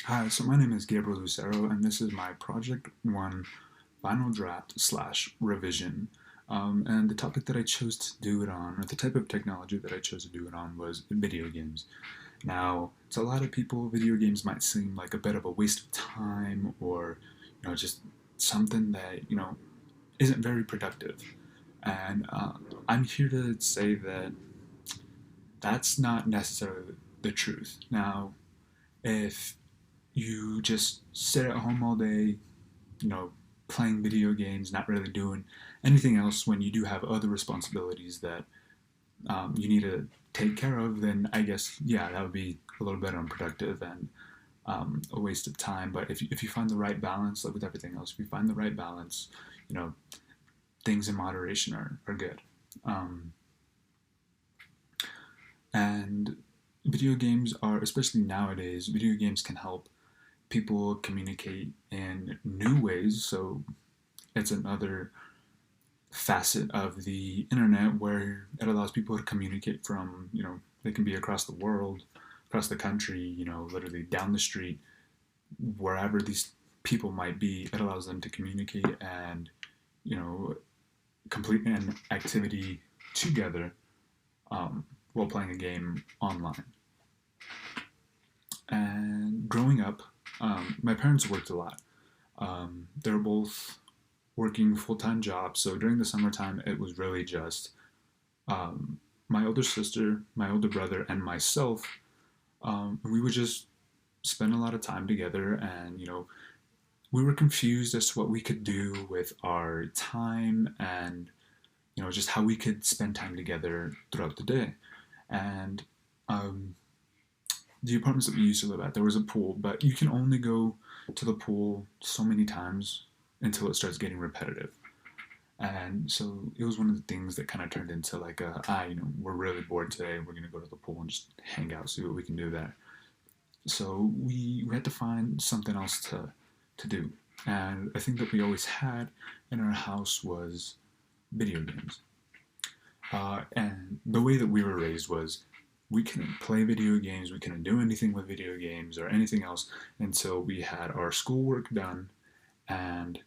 Hi, so my name is Gabriel Lucero, and this is my Project 1 final draft slash revision. And the topic that I chose to do it on, or the type of technology that I chose to do it on, was video games. Now, to a lot of people, video games might seem like a bit of a waste of time, or just something that isn't very productive. And I'm here to say that that's not necessarily the truth. Now, if you just sit at home all day, you know, playing video games, not really doing anything else when you do have other responsibilities that you need to take care of, then I guess, yeah, that would be a little bit unproductive and a waste of time. But if you find the right balance, like with everything else, if you find the right balance, you know, things in moderation are good. Um, and video games are, especially nowadays, video games can help people communicate in new ways. So it's another facet of the internet where it allows people to communicate from, they can be across the world, across the country, literally down the street, wherever these people might be. It allows them to communicate and, you know, complete an activity together while playing a game online. And growing up, my parents worked a lot. They were both working full-time jobs, so during the summertime, it was really just my older sister, my older brother, and myself. We would just spend a lot of time together, and we were confused as to what we could do with our time, and just how we could spend time together throughout the day. And the apartments that we used to live at, there was a pool, but you can only go to the pool so many times until it starts getting repetitive. And so it was one of the things that kind of turned into like we're really bored today. We're going to go to the pool and just hang out, see what we can do there. So we had to find something else to do. And I think that we always had in our house was video games. And the way that we were raised was we couldn't play video games, we couldn't do anything with video games or anything else until we had our schoolwork done, and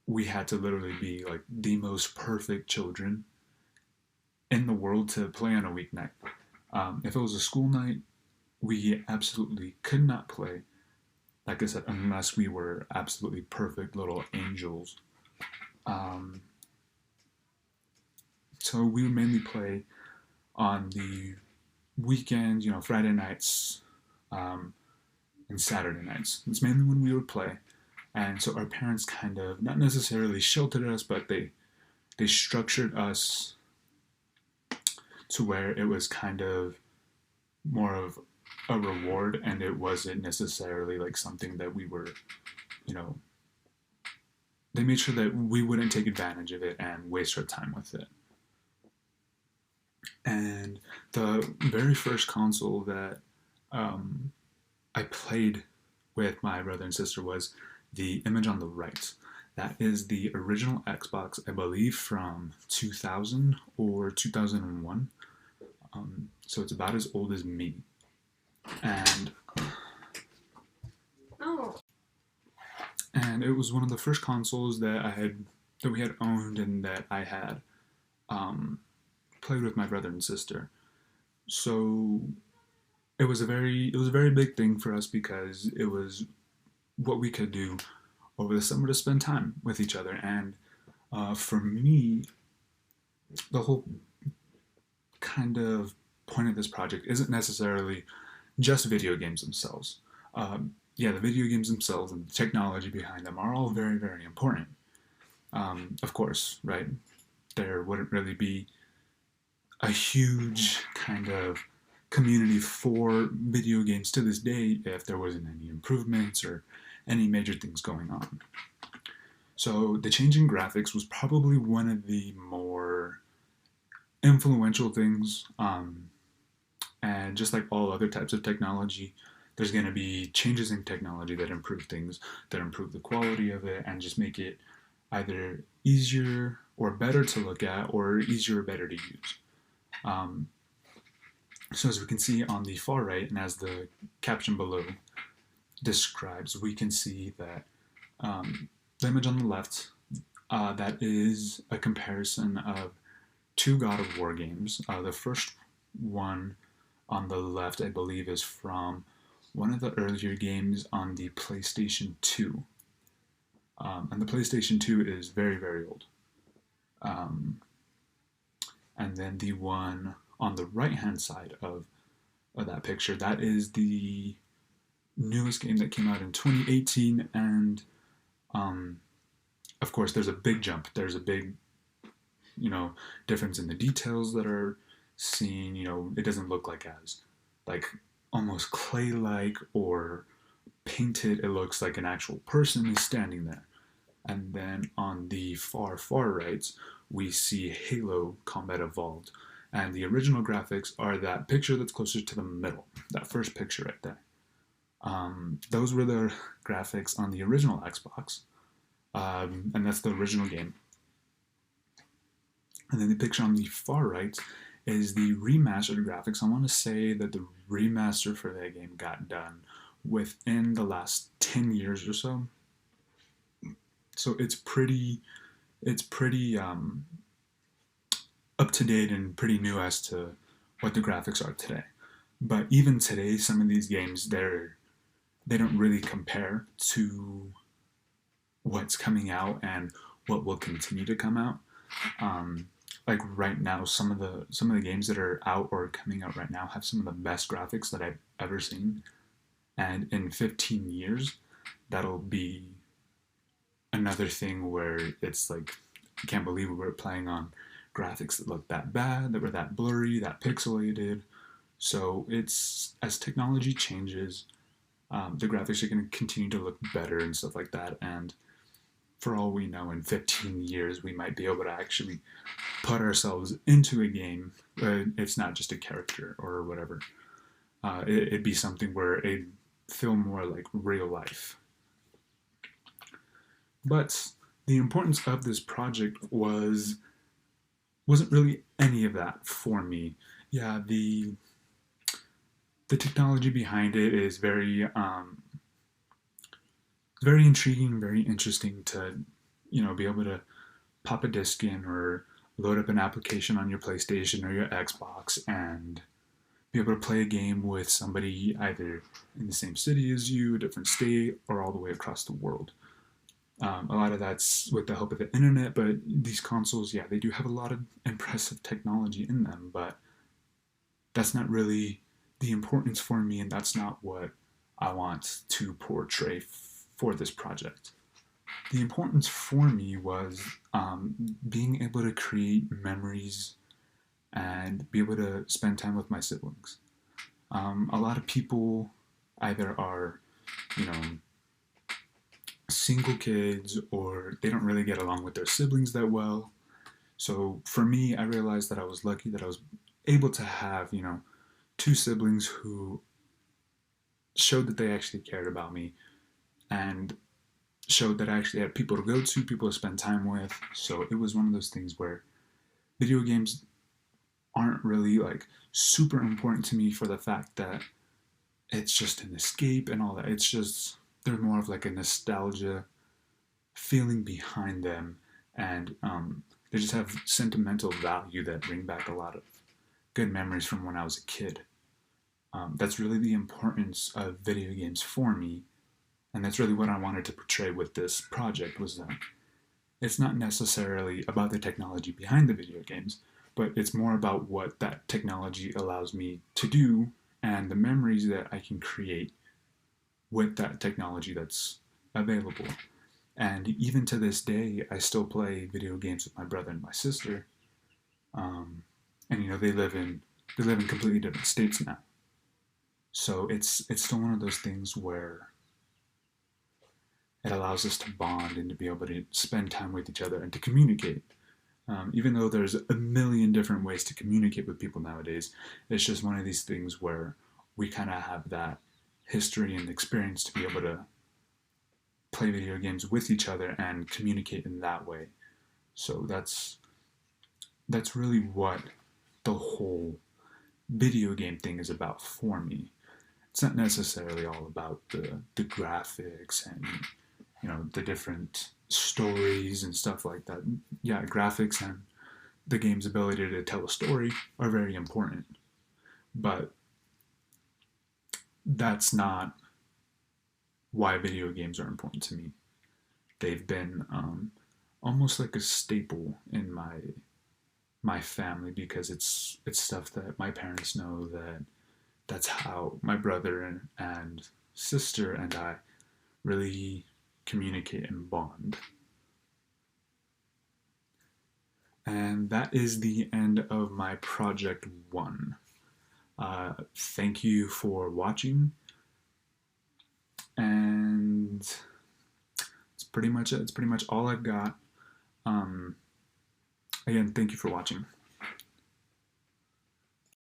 we had to literally be like the most perfect children in the world to play on a weeknight. If it was a school night, we absolutely could not play, like I said, unless we were absolutely perfect little angels. Um, so we would mainly play on the weekends, Friday nights and Saturday nights. It's mainly when we would play. And so our parents kind of, not necessarily sheltered us, but they structured us to where it was kind of more of a reward, and it wasn't necessarily like something that we were, they made sure that we wouldn't take advantage of it and waste our time with it. And the very first console that I played with my brother and sister was the image on the right. That is the original Xbox, I believe, from 2000 or 2001. So it's about as old as me. And and it was one of the first consoles that we had owned and that I had played with my brother and sister. So it was a very big thing for us because it was what we could do over the summer to spend time with each other. And for me, the whole kind of point of this project isn't necessarily just video games themselves. The video games themselves and the technology behind them are all very, very important. Of course, right? There wouldn't really be a huge kind of community for video games to this day if there wasn't any improvements or any major things going on. So the change in graphics was probably one of the more influential things. And just like all other types of technology, there's going to be changes in technology that improve things, that improve the quality of it, and just make it either easier or better to look at, or easier or better to use. So as we can see on the far right, and as the caption below describes, we can see that the image on the left, that is a comparison of two God of War games. The first one on the left, I believe, is from one of the earlier games on the PlayStation 2. And the PlayStation 2 is very, very old. And then the one on the right-hand side of that picture, that is the newest game that came out in 2018. And of course, there's a big jump. There's a big, difference in the details that are seen. It doesn't look like almost clay-like or painted. It looks like an actual person is standing there. And then on the far right, we see Halo Combat Evolved. And the original graphics are that picture that's closer to the middle, that first picture right there. Those were the graphics on the original Xbox, and that's the original game. And then the picture on the far right is the remastered graphics. I want to say that the remaster for that game got done within the last 10 years or so. So it's pretty up to date and pretty new as to what the graphics are today. But even today, some of these games, they don't really compare to what's coming out and what will continue to come out. Like right now, some of the games that are out or coming out right now have some of the best graphics that I've ever seen. And in 15 years, that'll be another thing where it's like, I can't believe we were playing on graphics that looked that bad, that were that blurry, that pixelated. So it's, as technology changes, the graphics are going to continue to look better and stuff like that. And for all we know, in 15 years, we might be able to actually put ourselves into a game. It's not just a character or whatever. It'd be something where it'd feel more like real life. But the importance of this project wasn't really any of that for me. Yeah, the technology behind it is very intriguing, very interesting to, be able to pop a disc in or load up an application on your PlayStation or your Xbox and be able to play a game with somebody either in the same city as you, a different state, or all the way across the world. A lot of that's with the help of the internet, but these consoles, yeah, they do have a lot of impressive technology in them, but that's not really the importance for me, and that's not what I want to portray for this project. The importance for me was being able to create memories and be able to spend time with my siblings. A lot of people either are, single kids, or they don't really get along with their siblings that well. So for me, I realized that I was lucky that I was able to have, two siblings who showed that they actually cared about me and showed that I actually had people to go to, people to spend time with. So it was one of those things where video games aren't really like super important to me for the fact that it's just an escape and all that. It's just, they're more of like a nostalgia feeling behind them, and they just have sentimental value that bring back a lot of good memories from when I was a kid. That's really the importance of video games for me, and that's really what I wanted to portray with this project, was that it's not necessarily about the technology behind the video games, but it's more about what that technology allows me to do and the memories that I can create with that technology that's available. And even to this day, I still play video games with my brother and my sister. And they live in completely different states now. So it's still one of those things where it allows us to bond and to be able to spend time with each other and to communicate. Even though there's a million different ways to communicate with people nowadays, it's just one of these things where we kind of have that history and experience to be able to play video games with each other and communicate in that way. So that's really what the whole video game thing is about for me. it's not necessarily all about the graphics and the different stories and stuff like that. Yeah, graphics and the game's ability to tell a story are very important, but that's not why video games are important to me. They've been almost like a staple in my family because it's stuff that my parents know, that that's how my brother and sister and I really communicate and bond. And that is the end of my project one. Thank you for watching, and it's pretty much it. It's pretty much all I've got. Again, thank you for watching.